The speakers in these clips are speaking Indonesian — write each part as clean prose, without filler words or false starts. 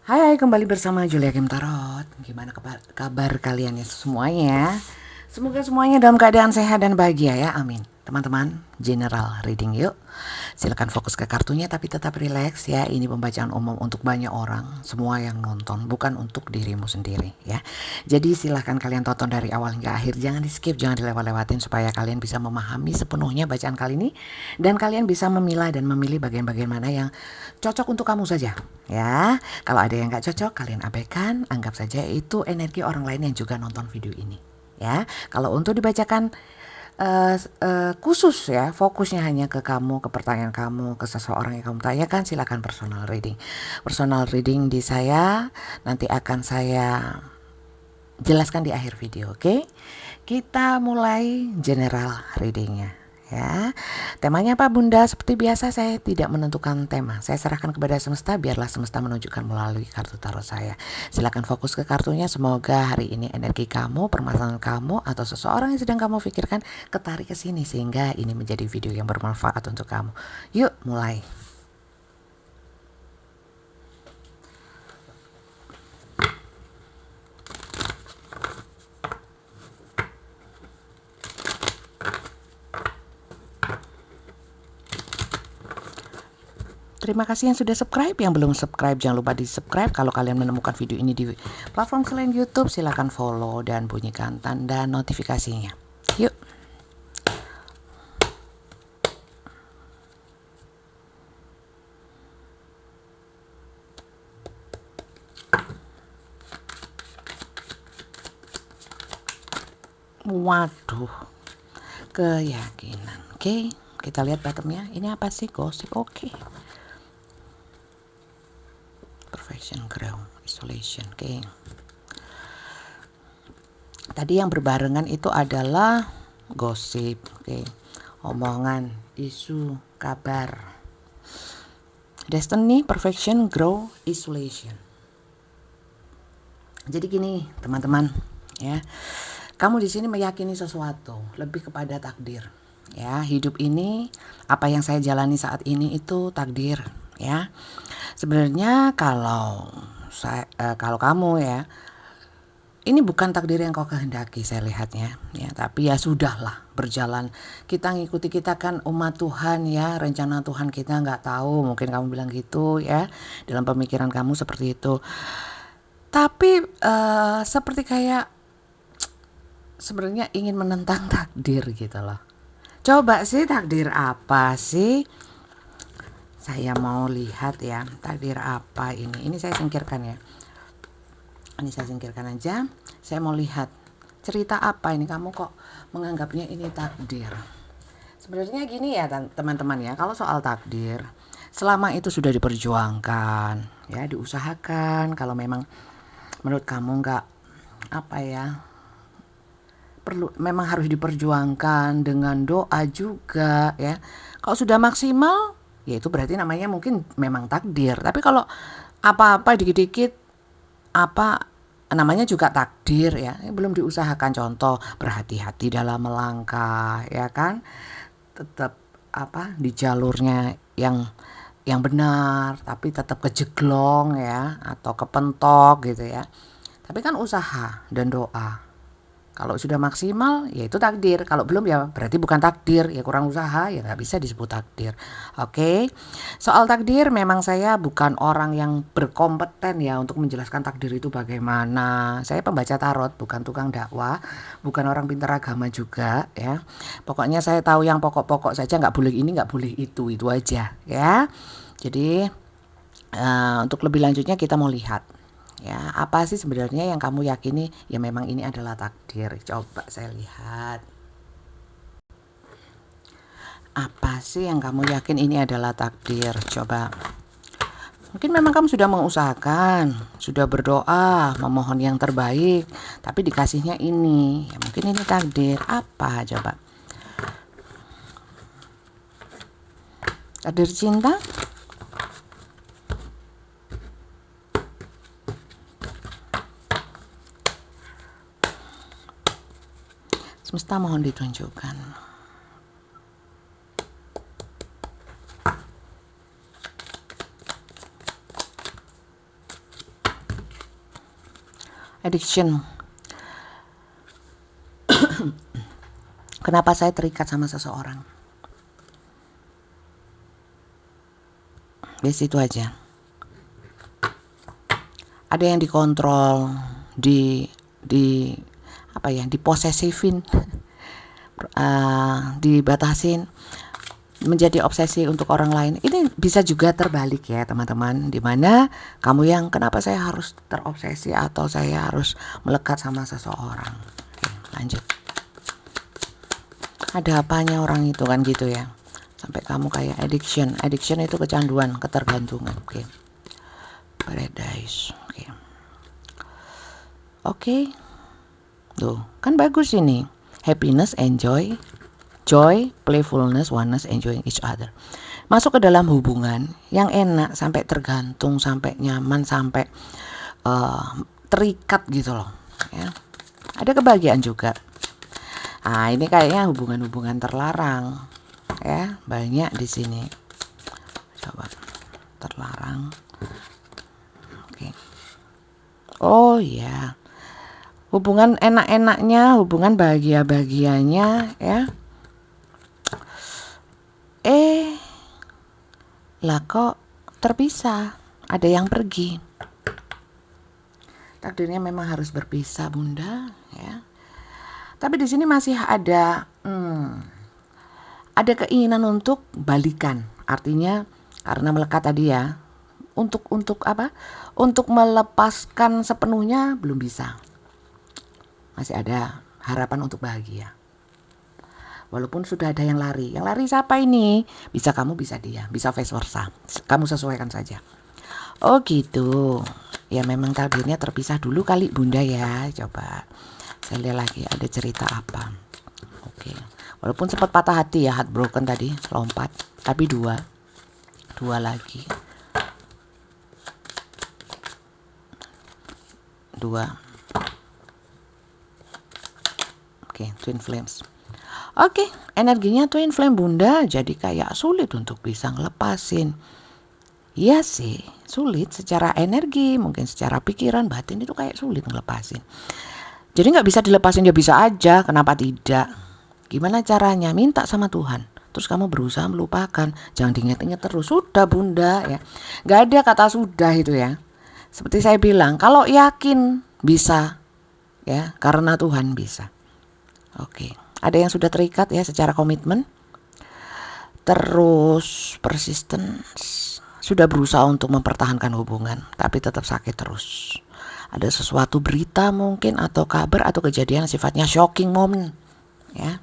Hai, kembali bersama Julia Kim Tarot. Gimana kabar kalian ya semuanya? Semoga semuanya dalam keadaan sehat dan bahagia ya, amin. Teman-teman, general reading yuk. Silakan fokus ke kartunya tapi tetap rileks ya. Ini pembacaan umum untuk banyak orang, semua yang nonton, bukan untuk dirimu sendiri ya. Jadi silahkan kalian tonton dari awal hingga akhir, jangan di skip, jangan dilewat-lewatin supaya kalian bisa memahami sepenuhnya bacaan kali ini dan kalian bisa memilah dan memilih bagian-bagian mana yang cocok untuk kamu saja ya. Kalau ada yang gak cocok kalian abaikan, anggap saja itu energi orang lain yang juga nonton video ini ya. Kalau untuk dibacakan khusus ya, fokusnya hanya ke kamu, ke pertanyaan kamu, ke seseorang yang kamu tanyakan, silakan personal reading. Personal reading di saya nanti akan saya jelaskan di akhir video, oke? Kita mulai general readingnya ya. Temanya apa Bunda? Seperti biasa saya tidak menentukan tema. Saya serahkan kepada semesta, biarlah semesta menunjukkan melalui kartu tarot saya. Silakan fokus ke kartunya. Semoga hari ini energi kamu, permasalahan kamu atau seseorang yang sedang kamu pikirkan ketarik ke sini sehingga ini menjadi video yang bermanfaat untuk kamu. Yuk, mulai. Terima kasih yang sudah subscribe, yang belum subscribe jangan lupa di subscribe. Kalau kalian menemukan video ini di platform selain YouTube, silakan follow dan bunyikan tanda notifikasinya. Yuk. Waduh, keyakinan. Oke, kita lihat bottomnya. Ini apa sih? Gosip. Oke. Perfection, ground, isolation. Oke. Tadi yang berbarengan itu adalah gosip. Oke. Omongan, isu, kabar. Destiny, perfection, grow, isolation. Jadi gini, teman-teman, ya. Kamu di sini meyakini sesuatu, lebih kepada takdir. Ya, hidup ini apa yang saya jalani saat ini itu takdir, ya. Sebenarnya kalau kamu ya, ini bukan takdir yang kau kehendaki saya lihatnya, ya. Tapi ya sudahlah, berjalan. Kita ngikuti, kita kan umat Tuhan ya, rencana Tuhan kita nggak tahu. Mungkin kamu bilang gitu ya, dalam pemikiran kamu seperti itu. Tapi seperti kayak sebenarnya ingin menentang takdir gitu loh. Coba sih takdir apa sih? Saya mau lihat ya, takdir apa ini. Ini saya singkirkan ya. Ini saya singkirkan aja. Saya mau lihat cerita apa ini, kamu kok menganggapnya ini takdir. Sebenarnya gini ya teman-teman ya, kalau soal takdir, selama itu sudah diperjuangkan, ya diusahakan, kalau memang menurut kamu nggak apa ya, memang harus diperjuangkan dengan doa juga ya. Kalau sudah maksimal, ya itu berarti namanya mungkin memang takdir. Tapi kalau apa-apa dikit-dikit apa namanya juga takdir ya. Belum diusahakan, contoh berhati-hati dalam melangkah ya kan. Tetap di jalurnya yang benar, tapi tetap kejeglong ya atau kepentok gitu ya. Tapi kan usaha dan doa. Kalau sudah maksimal ya itu takdir, kalau belum ya berarti bukan takdir, ya kurang usaha, ya nggak bisa disebut takdir. Oke, soal takdir memang saya bukan orang yang berkompeten ya untuk menjelaskan takdir itu bagaimana. Saya pembaca tarot, bukan tukang dakwah, bukan orang pintar agama juga ya. Pokoknya saya tahu yang pokok-pokok saja, nggak boleh ini nggak boleh itu aja ya. Jadi untuk lebih lanjutnya kita mau lihat ya, apa sih sebenarnya yang kamu yakini ya memang ini adalah takdir. Coba saya lihat. Apa sih yang kamu yakin ini adalah takdir? Coba. Mungkin memang kamu sudah mengusahakan, sudah berdoa, memohon yang terbaik, tapi dikasihnya ini. Ya mungkin ini takdir. Apa coba? Takdir cinta? Semesta mohon ditunjukkan. addiction. Kenapa saya terikat sama seseorang? Di situ aja. Ada yang dikontrol, diposesifin, dibatasin, menjadi obsesi untuk orang lain. Ini bisa juga terbalik ya teman-teman, dimana kamu yang kenapa saya harus terobsesi atau saya harus melekat sama seseorang. Oke, lanjut. Ada apanya orang itu kan gitu ya, sampai kamu kayak addiction itu kecanduan, ketergantungan. Oke. Paradise. Oke. Tuh, kan bagus ini. Happiness, enjoy, joy, playfulness, oneness, enjoying each other. Masuk ke dalam hubungan yang enak, sampai tergantung, sampai nyaman, sampai terikat gitu loh. Ya. Ada kebahagiaan juga. Nah, ini kayaknya hubungan-hubungan terlarang. Ya, banyak di sini. Coba terlarang. Oke. Oh ya. Hubungan enak-enaknya, hubungan bahagia-bahagianya ya. Lah kok terpisah, ada yang pergi. Takdirnya memang harus berpisah, Bunda ya. Tapi di sini masih ada keinginan untuk balikan. Artinya karena melekat tadi ya. Untuk apa? Untuk melepaskan sepenuhnya belum bisa. Masih ada harapan untuk bahagia. Walaupun sudah ada yang lari. Yang lari siapa ini? Bisa kamu, bisa dia. Bisa vice versa. Kamu sesuaikan saja. Oh gitu. Ya memang takdirnya terpisah dulu kali Bunda ya. Coba saya lihat lagi ada cerita apa. Oke. Walaupun sempat patah hati ya, heartbroken tadi, lompat. Tapi dua lagi. Oke, twin flames. Oke, energinya twin flame Bunda jadi kayak sulit untuk bisa ngelepasin. Iya sih, sulit secara energi, mungkin secara pikiran, batin itu kayak sulit ngelepasin. Jadi gak bisa dilepasin, ya bisa aja, kenapa tidak? Gimana caranya? Minta sama Tuhan. Terus kamu berusaha melupakan, jangan diingat-ingat terus. Sudah Bunda ya, gak ada kata sudah itu ya. Seperti saya bilang, kalau yakin bisa ya, karena Tuhan bisa. Oke, ada yang sudah terikat ya secara komitmen. Terus persistence, sudah berusaha untuk mempertahankan hubungan, tapi tetap sakit terus. Ada sesuatu berita mungkin atau kabar atau kejadian sifatnya shocking moment ya.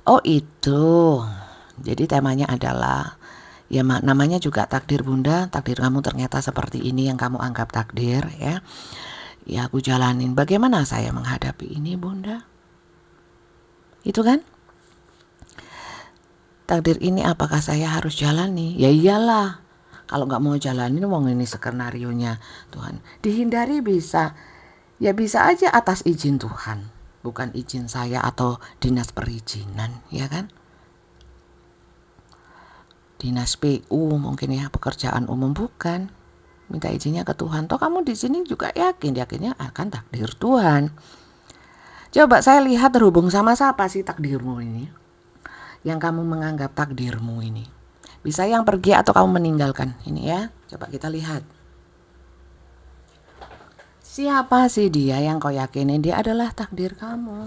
Oh itu, jadi temanya adalah ya namanya juga takdir Bunda. Takdir kamu ternyata seperti ini yang kamu anggap takdir ya. Ya aku jalanin. Bagaimana saya menghadapi ini Bunda? Itu kan? Takdir ini apakah saya harus jalani? Ya iyalah. Kalau gak mau jalanin, mau ini skenarionya Tuhan. Dihindari bisa. Ya bisa aja atas izin Tuhan. Bukan izin saya atau dinas perizinan. Ya kan? Dinas PU mungkin ya, pekerjaan umum bukan. Minta izinnya ke Tuhan. Toh kamu di sini juga yakinnya akan takdir Tuhan. Coba saya lihat terhubung sama siapa sih takdirmu ini? Yang kamu menganggap takdirmu ini. Bisa yang pergi atau kamu meninggalkan. Ini ya. Coba kita lihat. Siapa sih dia yang kau yakinin dia adalah takdir kamu?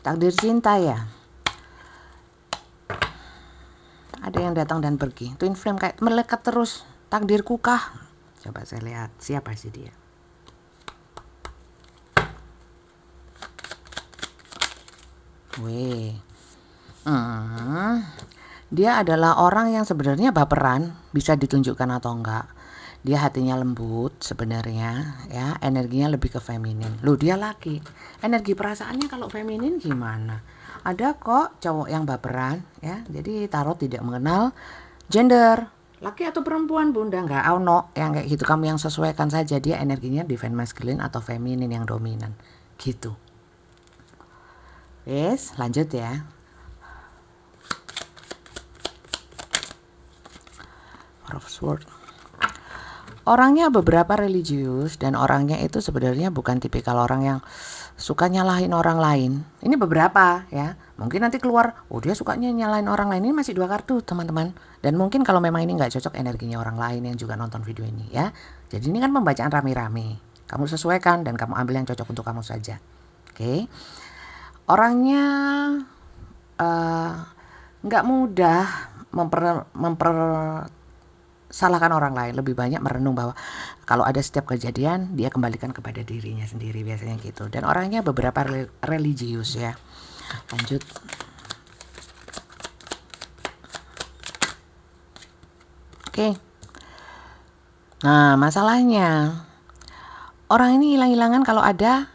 Takdir cinta ya. Ada yang datang dan pergi. Twin flame kayak melekat terus. Takdirku kah? Coba saya lihat siapa sih dia. Dia adalah orang yang sebenarnya baperan, bisa ditunjukkan atau enggak. Dia hatinya lembut sebenarnya ya, energinya lebih ke feminin. Loh dia laki. Energi perasaannya kalau feminin gimana? Ada kok cowok yang baperan ya. Jadi tarot tidak mengenal gender, laki atau perempuan bunda, nggak ono yang kayak gitu, kamu yang sesuaikan saja dia energinya divine masculine atau feminin yang dominan gitu. Yes, lanjut ya. Four of Swords. Orangnya beberapa religius dan orangnya itu sebenarnya bukan tipikal orang yang suka nyalahin orang lain. Ini beberapa ya. Mungkin nanti keluar, oh dia sukanya nyalahin orang lain. Ini masih 2 kartu teman-teman. Dan mungkin kalau memang ini nggak cocok energinya orang lain yang juga nonton video ini ya. Jadi ini kan pembacaan rame-rame. Kamu sesuaikan dan kamu ambil yang cocok untuk kamu saja. Oke. Orangnya nggak mudah salahkan orang lain, lebih banyak merenung bahwa kalau ada setiap kejadian dia kembalikan kepada dirinya sendiri biasanya gitu. Dan orangnya beberapa religius ya. Lanjut. Oke. Nah, masalahnya orang ini hilang-hilangan kalau ada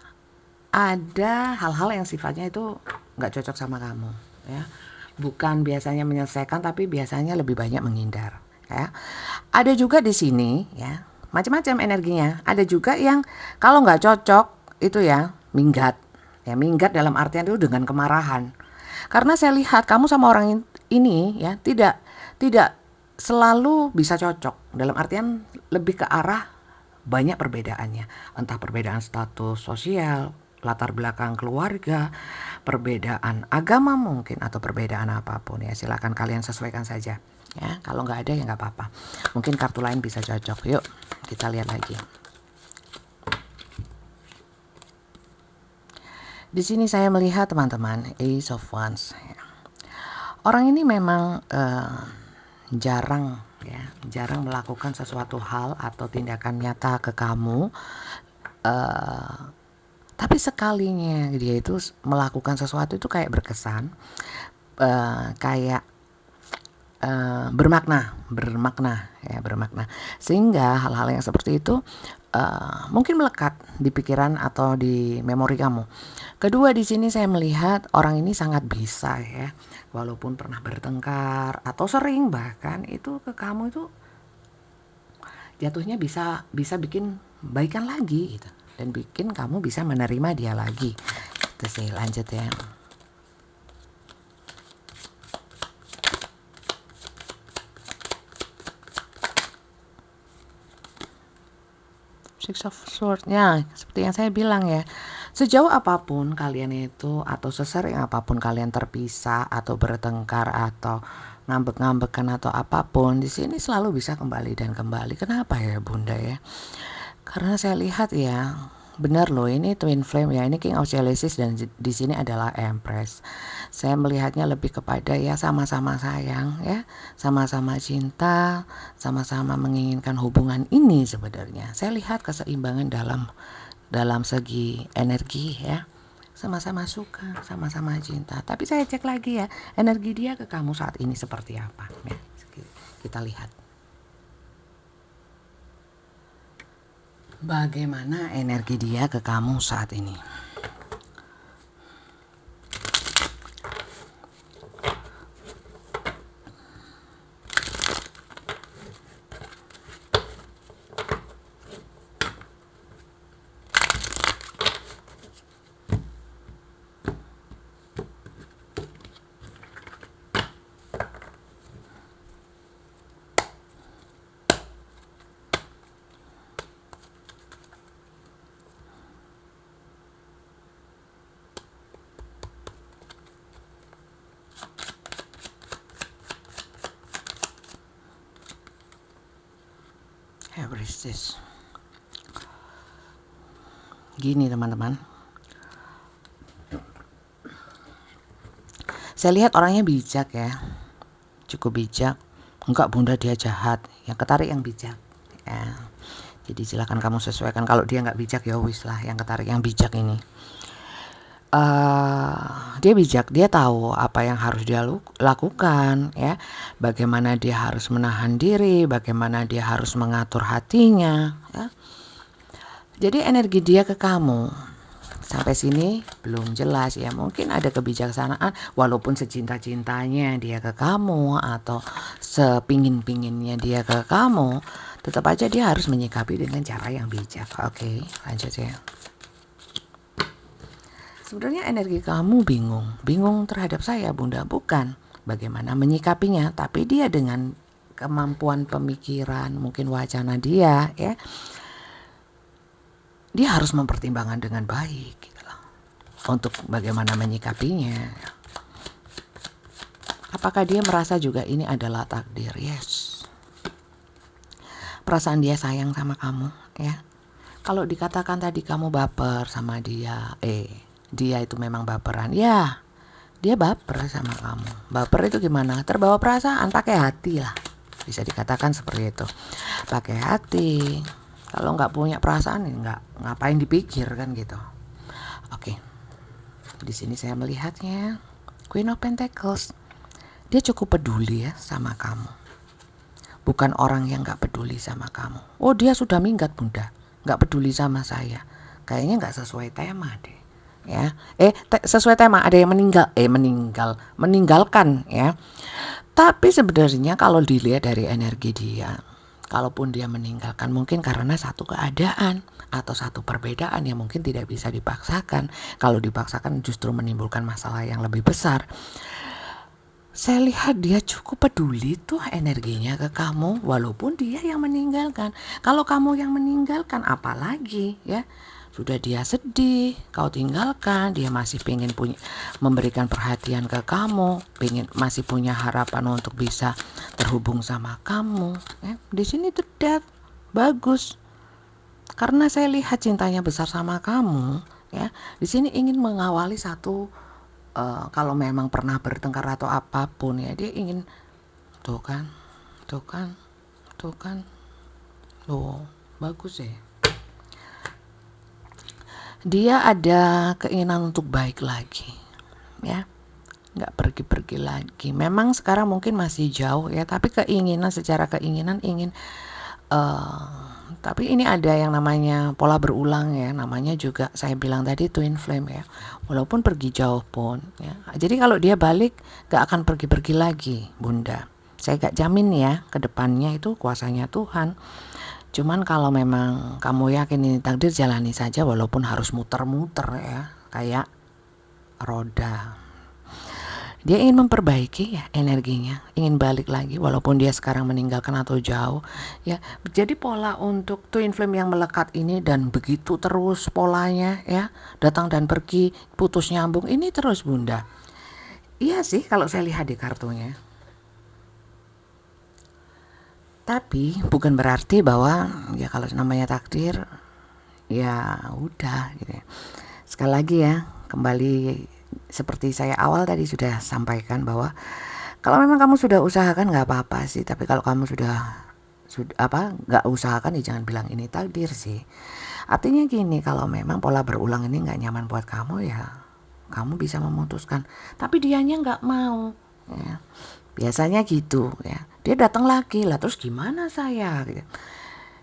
hal-hal yang sifatnya itu nggak cocok sama kamu ya. Bukan biasanya menyelesaikan, tapi biasanya lebih banyak menghindar ya. Ada juga di sini ya, macam-macam energinya. Ada juga yang kalau nggak cocok itu ya minggat. Ya minggat dalam artian itu dengan kemarahan. Karena saya lihat kamu sama orang ini ya tidak selalu bisa cocok. Dalam artian lebih ke arah banyak perbedaannya. Entah perbedaan status sosial, latar belakang keluarga, perbedaan agama mungkin, atau perbedaan apapun ya. Silakan kalian sesuaikan saja. Ya, kalau nggak ada ya nggak apa-apa. Mungkin kartu lain bisa cocok. Yuk, kita lihat lagi. Di sini saya melihat teman-teman Ace of Wands. Orang ini memang jarang melakukan sesuatu hal atau tindakan nyata ke kamu. Tapi sekalinya dia itu melakukan sesuatu itu kayak berkesan, kayak bermakna sehingga hal-hal yang seperti itu mungkin melekat di pikiran atau di memori kamu. Kedua, di sini saya melihat orang ini sangat bisa ya, walaupun pernah bertengkar atau sering bahkan itu ke kamu itu jatuhnya bisa bikin baikan lagi gitu, dan bikin kamu bisa menerima dia lagi. Itu sih. Lanjut ya. Six of Swords. Ya, seperti yang saya bilang ya. Sejauh apapun kalian itu atau sesering apapun kalian terpisah atau bertengkar atau ngambek-ngambekan atau apapun, di sini selalu bisa kembali dan kembali. Kenapa ya Bunda ya? Karena saya lihat ya, benar loh, ini twin flame ya, ini King of Jealousies dan di sini adalah Empress. Saya melihatnya lebih kepada ya sama-sama sayang ya, sama-sama cinta, sama-sama menginginkan hubungan ini sebenarnya. Saya lihat keseimbangan dalam segi energi ya. Sama-sama suka, sama-sama cinta. Tapi saya cek lagi ya, energi dia ke kamu saat ini seperti apa ya. Kita lihat. Bagaimana energi dia ke kamu saat ini? What is this? Gini teman-teman, saya lihat orangnya bijak ya, cukup bijak. Enggak Bunda dia jahat, yang ketarik yang bijak ya. Jadi silakan kamu sesuaikan. Kalau dia nggak bijak ya wis lah, yang ketarik yang bijak ini. Dia bijak, dia tahu apa yang harus dia lakukan ya, bagaimana dia harus menahan diri, bagaimana dia harus mengatur hatinya ya. Jadi energi dia ke kamu sampai sini belum jelas ya, mungkin ada kebijaksanaan walaupun secinta-cintanya dia ke kamu atau sepingin-pinginnya dia ke kamu, tetap aja dia harus menyikapi dengan cara yang bijak. Oke, lanjut ya. Sebenarnya energi kamu bingung terhadap saya Bunda, bukan bagaimana menyikapinya, tapi dia dengan kemampuan pemikiran, mungkin wacana dia ya, dia harus mempertimbangkan dengan baik gitu loh, untuk bagaimana menyikapinya. Apakah dia merasa juga ini adalah takdir? Yes. Perasaan dia sayang sama kamu ya. Kalau dikatakan tadi kamu baper sama dia, dia itu memang baperan, ya dia baper sama kamu. Baper itu gimana? Terbawa perasaan, pakai hati lah, bisa dikatakan seperti itu, pakai hati. Kalau nggak punya perasaan, nggak ngapain dipikir kan gitu. Oke, di sini saya melihatnya Queen of Pentacles, dia cukup peduli ya sama kamu, bukan orang yang nggak peduli sama kamu. Oh, dia sudah minggat Bunda, nggak peduli sama saya, kayaknya nggak sesuai tema deh ya. Sesuai tema, ada yang meninggalkan ya. Tapi sebenarnya kalau dilihat dari energi dia, kalaupun dia meninggalkan mungkin karena satu keadaan atau satu perbedaan yang mungkin tidak bisa dipaksakan. Kalau dipaksakan justru menimbulkan masalah yang lebih besar. Saya lihat dia cukup peduli tuh energinya ke kamu, walaupun dia yang meninggalkan. Kalau kamu yang meninggalkan apalagi ya, sudah dia sedih, kau tinggalkan, dia masih pengen memberikan perhatian ke kamu, masih punya harapan untuk bisa terhubung sama kamu. Di sini terlihat bagus, karena saya lihat cintanya besar sama kamu. Ya, di sini ingin mengawali satu, kalau memang pernah bertengkar atau apapun ya, dia ingin tuh kan, loh bagus ya. Dia ada keinginan untuk baik lagi ya, nggak pergi-pergi lagi. Memang sekarang mungkin masih jauh ya, tapi secara keinginan ingin, tapi ini ada yang namanya pola berulang ya, namanya juga saya bilang tadi twin flame ya, walaupun pergi jauh pun ya. Jadi kalau dia balik nggak akan pergi-pergi lagi Bunda, saya gak jamin ya, ke depannya itu kuasanya Tuhan. Cuman kalau memang kamu yakin ini takdir, jalani saja walaupun harus muter-muter ya, kayak roda. Dia ingin memperbaiki ya energinya, ingin balik lagi walaupun dia sekarang meninggalkan atau jauh ya. Jadi pola untuk twin flame yang melekat ini dan begitu terus polanya ya, datang dan pergi, putus nyambung, ini terus Bunda. Iya sih kalau saya lihat di kartunya. Tapi bukan berarti bahwa ya kalau namanya takdir ya udah gitu ya. Sekali lagi ya, kembali seperti saya awal tadi sudah sampaikan bahwa kalau memang kamu sudah usahakan nggak apa-apa sih, tapi kalau kamu sudah nggak usahakan ya jangan bilang ini takdir sih. Artinya gini, kalau memang pola berulang ini nggak nyaman buat kamu ya kamu bisa memutuskan, tapi dianya nggak mau ya. Biasanya gitu ya, dia datang lagi lah, terus gimana saya gitu.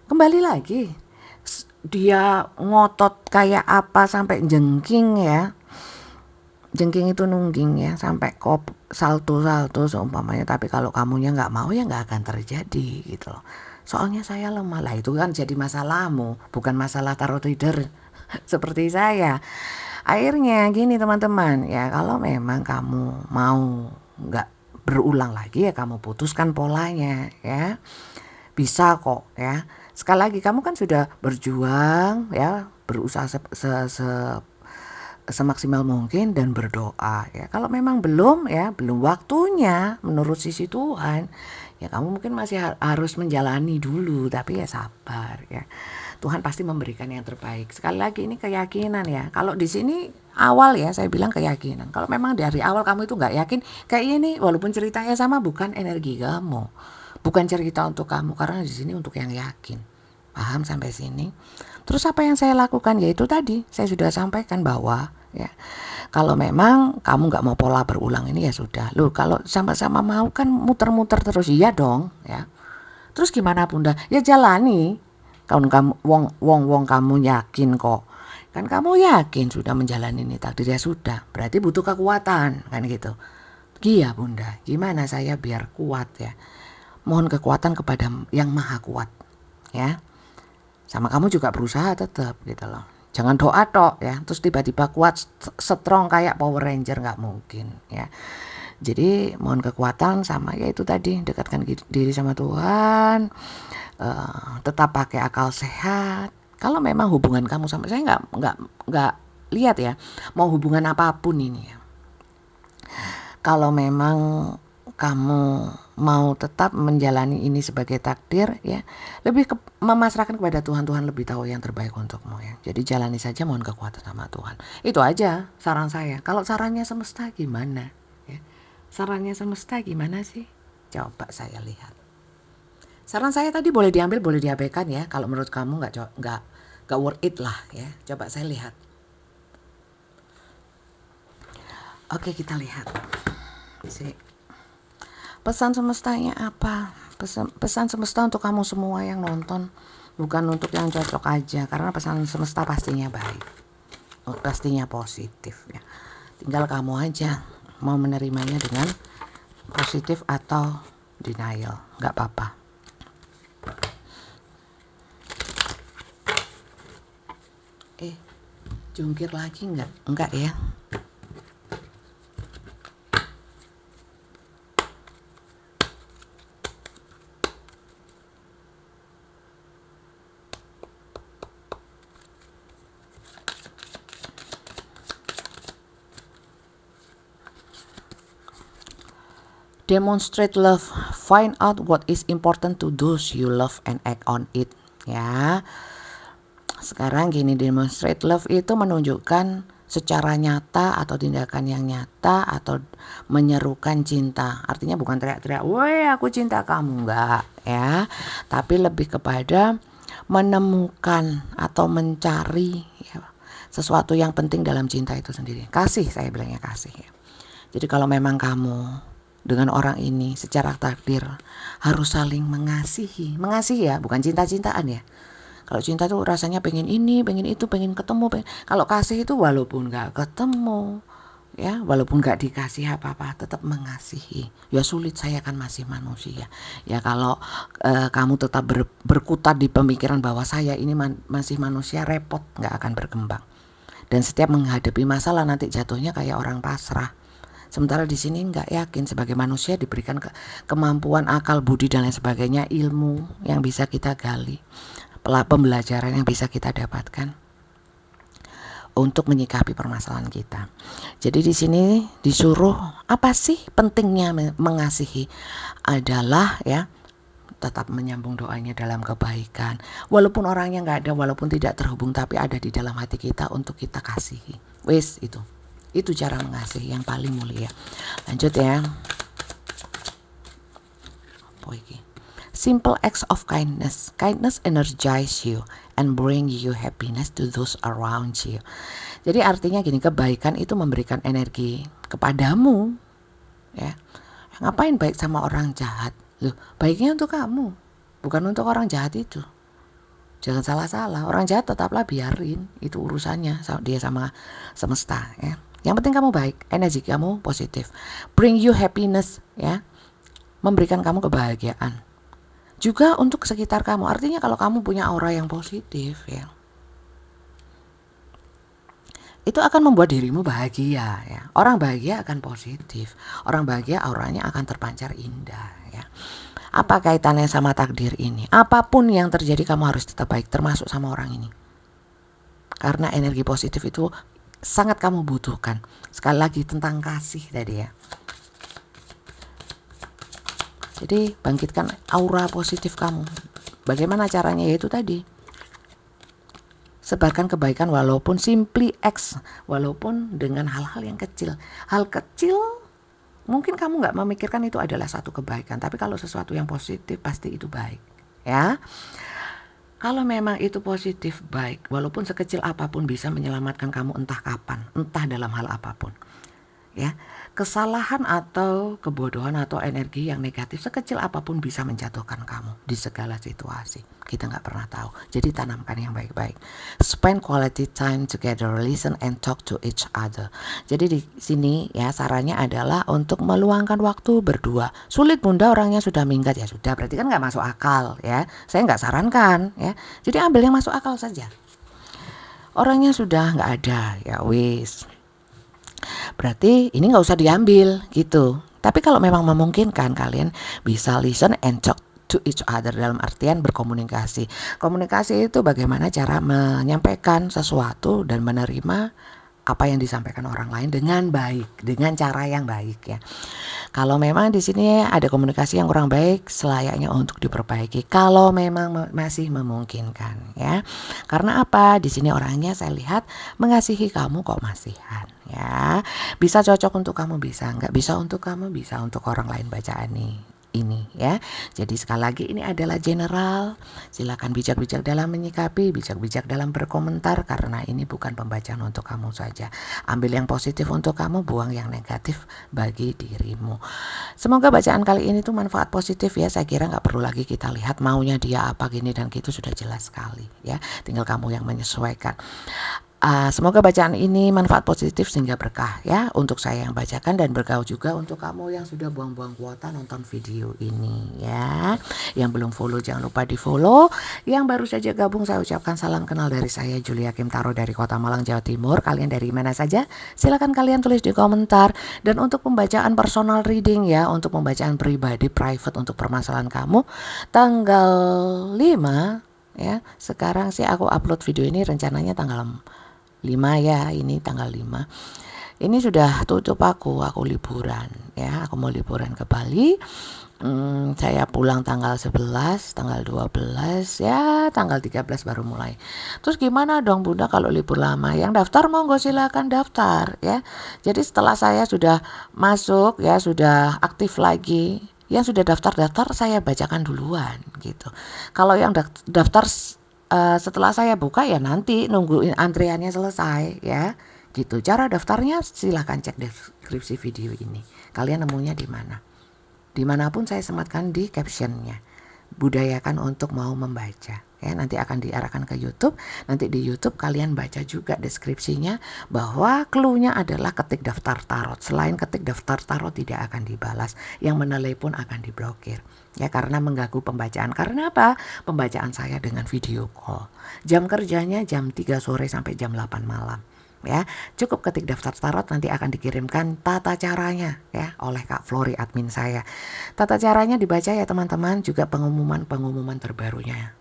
Kembali lagi, dia ngotot kayak apa sampai jengking ya, jengking itu nungging ya, sampai salto seumpamanya. Tapi kalau kamunya nggak mau ya nggak akan terjadi gitu loh. Soalnya saya lemah lah, itu kan jadi masalahmu, bukan masalah tarot reader seperti saya. Akhirnya gini teman-teman ya, kalau memang kamu mau nggak berulang lagi ya kamu putuskan polanya ya, bisa kok ya. Sekali lagi kamu kan sudah berjuang ya, berusaha semaksimal mungkin dan berdoa ya. Kalau memang belum waktunya menurut sisi Tuhan ya, kamu mungkin masih harus menjalani dulu, tapi ya sabar ya. Tuhan pasti memberikan yang terbaik. Sekali lagi ini keyakinan ya. Kalau di sini awal ya saya bilang keyakinan. Kalau memang dari awal kamu itu nggak yakin, kayak ini walaupun ceritanya sama, bukan energi kamu, bukan cerita untuk kamu, karena di sini untuk yang yakin. Paham sampai sini? Terus apa yang saya lakukan? Yaitu tadi saya sudah sampaikan bahwa ya, kalau memang kamu nggak mau pola berulang ini ya sudah. Loh, kalau sama-sama mau kan muter-muter terus, iya dong ya. Terus gimana Bunda? Ya jalani. Kalau kamu wong kamu yakin kok, kan kamu yakin sudah menjalani ini takdir ya sudah, berarti butuh kekuatan kan gitu. Iya Bunda, gimana saya biar kuat ya? mohon kekuatan kepada yang maha kuat ya. Sama kamu juga berusaha tetap gitu loh. Jangan doa tok ya, terus tiba-tiba kuat strong kayak Power Ranger, nggak mungkin ya. Jadi mohon kekuatan sama ya itu tadi, dekatkan diri sama Tuhan, tetap pakai akal sehat. Kalau memang hubungan kamu sama saya nggak lihat ya, mau hubungan apapun ini ya. Kalau memang kamu mau tetap menjalani ini sebagai takdir ya, lebih memasrahkan kepada Tuhan. Tuhan lebih tahu yang terbaik untukmu ya. Jadi jalani saja, mohon kekuatan sama Tuhan. Itu aja saran saya. Kalau sarannya semesta gimana ya? Sarannya semesta gimana sih? Coba saya lihat. Saran saya tadi boleh diambil, boleh diabaikan ya. Kalau menurut kamu nggak worth it lah ya. Coba saya lihat. Oke, kita lihat. Pesan semestanya apa? Pesan semesta untuk kamu semua yang nonton, bukan untuk yang cocok aja, karena pesan semesta pastinya baik, pastinya positif ya. Tinggal kamu aja mau menerimanya dengan positif atau denial, nggak apa-apa. Jungkir lagi enggak ya. Demonstrate love, find out what is important to those you love and act on it ya. Sekarang gini, demonstrate love itu menunjukkan secara nyata atau tindakan yang nyata atau menyerukan cinta. Artinya bukan teriak-teriak, "Woi, aku cinta kamu," enggak ya. Tapi lebih kepada menemukan atau mencari ya, sesuatu yang penting dalam cinta itu sendiri. Kasih, saya bilangnya kasih ya. Jadi kalau memang kamu dengan orang ini secara takdir harus saling mengasihi ya, bukan cinta-cintaan ya. Kalau cinta tuh rasanya pengen ini, pengen itu, pengen ketemu. Kalau kasih itu walaupun gak ketemu ya, walaupun gak dikasih apa-apa, tetap mengasihi. Ya sulit, saya kan masih manusia ya. Kalau kamu tetap berkutat di pemikiran bahwa saya ini masih manusia, repot, gak akan berkembang. Dan setiap menghadapi masalah nanti jatuhnya kayak orang pasrah. Sementara di sini nggak yakin, sebagai manusia diberikan kemampuan akal, budi dan lain sebagainya, ilmu yang bisa kita gali, pembelajaran yang bisa kita dapatkan untuk menyikapi permasalahan kita. Jadi di sini disuruh apa sih pentingnya mengasihi adalah ya, tetap menyambung doanya dalam kebaikan. Walaupun orangnya nggak ada, walaupun tidak terhubung, tapi ada di dalam hati kita untuk kita kasihi. Wes itu cara mengasihi yang paling mulia. Lanjut ya. Simple acts of kindness. Kindness energize you and bring you happiness to those around you. Jadi artinya gini, kebaikan itu memberikan energi kepadamu ya. Ngapain baik sama orang jahat? Loh, baiknya untuk kamu, bukan untuk orang jahat itu. Jangan salah-salah, orang jahat tetaplah biarin, itu urusannya dia sama semesta ya. Yang penting kamu baik, energi kamu positif, bring you happiness ya, memberikan kamu kebahagiaan. Juga untuk sekitar kamu, artinya kalau kamu punya aura yang positif ya, itu akan membuat dirimu bahagia ya. Orang bahagia akan positif, orang bahagia auranya akan terpancar indah ya. Apa kaitannya sama takdir ini? Apapun yang terjadi kamu harus tetap baik, termasuk sama orang ini. Karena energi positif itu sangat kamu butuhkan. Sekali lagi tentang kasih tadi ya. Jadi bangkitkan aura positif kamu. Bagaimana caranya? Yaitu tadi, sebarkan kebaikan walaupun simply acts, walaupun dengan hal-hal yang kecil. Hal kecil mungkin kamu gak memikirkan itu adalah satu kebaikan, tapi kalau sesuatu yang positif pasti itu baik ya. Kalau memang itu positif, baik, walaupun sekecil apapun bisa menyelamatkan kamu entah kapan, entah dalam hal apapun ya. Kesalahan atau kebodohan atau energi yang negatif sekecil apapun bisa menjatuhkan kamu di segala situasi. Kita nggak pernah tahu. Jadi tanamkan yang baik-baik. Spend quality time together, listen and talk to each other. Jadi di sini ya sarannya adalah untuk meluangkan waktu berdua. Sulit bunda, orangnya sudah minggat, ya sudah, berarti kan nggak masuk akal ya. Saya nggak sarankan ya. Jadi ambil yang masuk akal saja. Orangnya sudah nggak ada, ya wis. Berarti ini nggak usah diambil gitu. Tapi kalau memang memungkinkan, kalian bisa listen and talk to each other, dalam artian berkomunikasi. Komunikasi itu bagaimana cara menyampaikan sesuatu dan menerima apa yang disampaikan orang lain dengan baik, dengan cara yang baik ya. Kalau memang di sini ada komunikasi yang kurang baik, selayaknya untuk diperbaiki kalau memang masih memungkinkan ya. Karena apa? Di sini orangnya saya lihat mengasihi kamu kok masihan ya. Bisa cocok untuk kamu, bisa, nggak bisa untuk kamu, bisa untuk orang lain bacaan ini ya. Jadi sekali lagi ini adalah general. Silakan bijak-bijak dalam menyikapi, bijak-bijak dalam berkomentar, karena ini bukan pembacaan untuk kamu saja. Ambil yang positif untuk kamu, buang yang negatif bagi dirimu. Semoga bacaan kali ini tuh manfaat positif ya. Saya kira nggak perlu lagi kita lihat maunya dia apa gini dan gitu, sudah jelas sekali ya. Tinggal kamu yang menyesuaikan. Semoga bacaan ini manfaat positif sehingga berkah ya untuk saya yang bacakan, dan berkah juga untuk kamu yang sudah buang-buang kuota nonton video ini ya. Yang belum follow jangan lupa di follow. Yang baru saja gabung saya ucapkan salam kenal dari saya Julia Kim Taro dari Kota Malang, Jawa Timur. Kalian dari mana saja? Silakan kalian tulis di komentar. Dan untuk pembacaan personal reading ya, untuk pembacaan pribadi private untuk permasalahan kamu, tanggal 5 ya. Sekarang sih aku upload video ini rencananya tanggal 5 ya, ini tanggal 5. Ini sudah tutup aku liburan ya, aku mau liburan ke Bali. Saya pulang tanggal 11, tanggal 12 ya, tanggal 13 baru mulai. Terus gimana dong bunda kalau libur lama? Yang daftar monggo silakan daftar ya. Jadi setelah saya sudah masuk ya, sudah aktif lagi, yang sudah daftar saya bacakan duluan gitu. Kalau yang daftar setelah saya buka ya nanti nungguin antriannya selesai ya gitu. Cara daftarnya silahkan cek deskripsi video ini. Kalian nemunya di mana? Dimanapun saya sematkan di captionnya. Budayakan untuk mau membaca ya, nanti akan diarahkan ke YouTube. Nanti di YouTube kalian baca juga deskripsinya, bahwa clue-nya adalah ketik daftar tarot. Selain ketik daftar tarot tidak akan dibalas, yang menelai pun akan diblokir ya, karena mengganggu pembacaan. Karena apa? Pembacaan saya dengan video call. Jam kerjanya jam 3 sore sampai jam 8 malam. Ya, cukup ketik daftar tarot, nanti akan dikirimkan tata caranya ya oleh Kak Flori, admin saya. Tata caranya dibaca ya teman-teman, juga pengumuman terbarunya.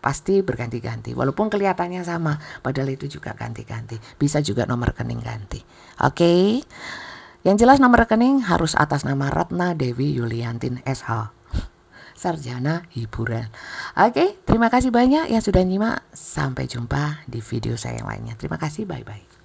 Pasti berganti-ganti, walaupun kelihatannya sama, padahal itu juga ganti-ganti. Bisa juga nomor rekening ganti. Oke. Yang jelas nomor rekening harus atas nama Ratna Dewi Yuliantin SH. Sarjana hiburan. Oke, terima kasih banyak yang sudah nyimak. Sampai jumpa di video saya yang lainnya. Terima kasih, bye-bye.